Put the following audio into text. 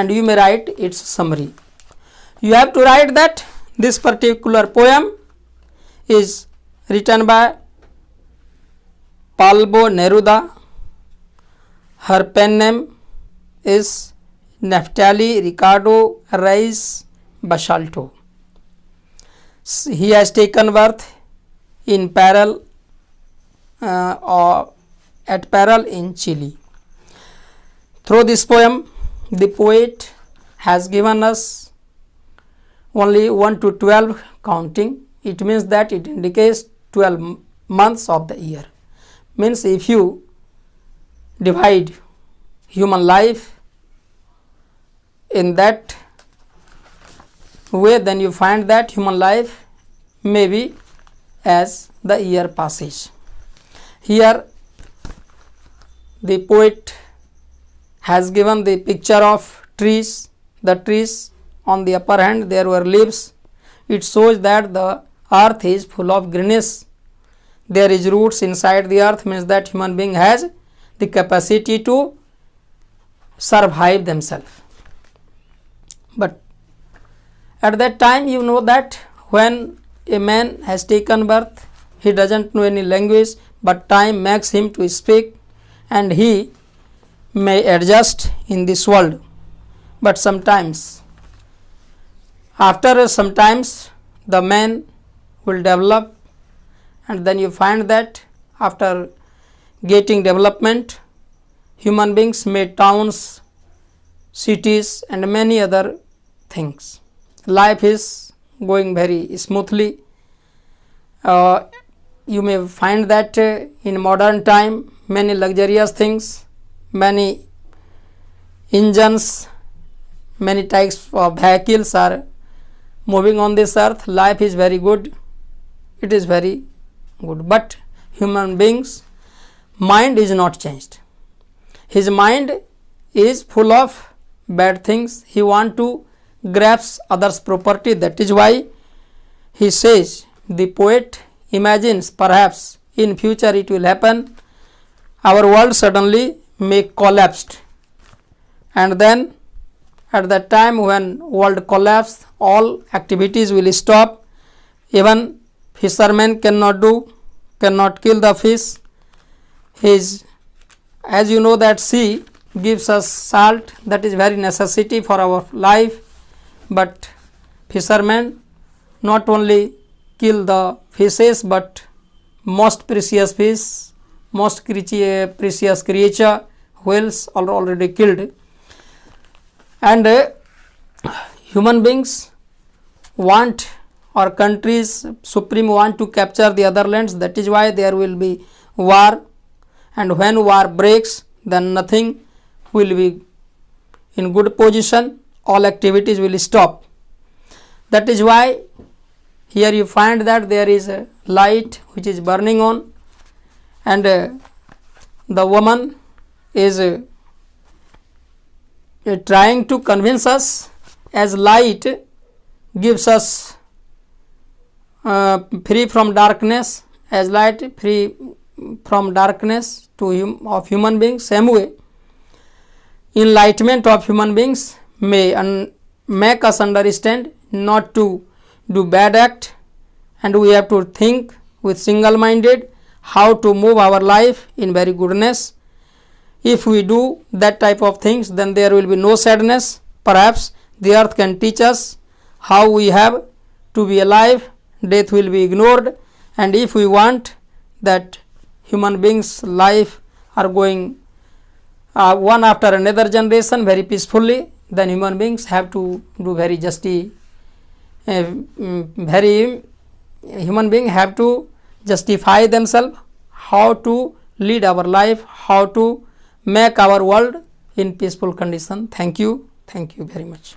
and you may write its summary. You have to write that this particular poem is written by Paolo Neruda. Her pen name is Naftali Ricardo Reis Basalto. He has taken birth in Parral at Parral in Chile. Through this poem, the poet has given us only 1 to 12 counting. It means that it indicates 12 months of the year. Means if you divide human life in that way, then you find that human life may be as the year passes. Here the poet has given the picture of trees. The trees, on the upper hand there were leaves. It shows that the earth is full of greenness. There is roots inside the earth, means that human being has the capacity to survive themselves. But at that time, you know that when a man has taken birth, he doesn't know any language, but time makes him to speak and he may adjust in this world. But sometimes, after sometimes, the man will develop, and then you find that after getting development, human beings made towns, cities and many other things. Life is going very smoothly. You may find that in modern time many luxurious things, many engines, many types of vehicles are moving on this earth. Life is very good, it is very good, but human beings mind is not changed. His mind is full of bad things. He want to grasp others' property. That is why he says, the poet imagines perhaps in future it will happen, our world suddenly may collapsed, and then at that time when world collapse, all activities will stop. Even fishermen cannot kill the fish. As you know that sea gives us salt, that is very necessity for our life, but fishermen not only kill the fishes but most precious fish, most precious creature, whales are already killed. And human beings want, or countries supreme want to capture the other lands. That is why there will be war, and when war breaks, then nothing will be in good position, all activities will stop. That is why here you find that there is a light which is burning on, and the woman is trying to convince us, as light gives us free from darkness, as light free from darkness of human beings, same way enlightenment of human beings may make us understand not to do bad act, and we have to think with single minded how to move our life in very goodness. If we do that type of things, then there will be no sadness. Perhaps the earth can teach us how we have to be alive, death will be ignored, and if we want that human beings life are going one after another generation very peacefully, then human beings have to do very human beings have to justify themselves how to lead our life, how to make our world in peaceful condition. Thank you very much.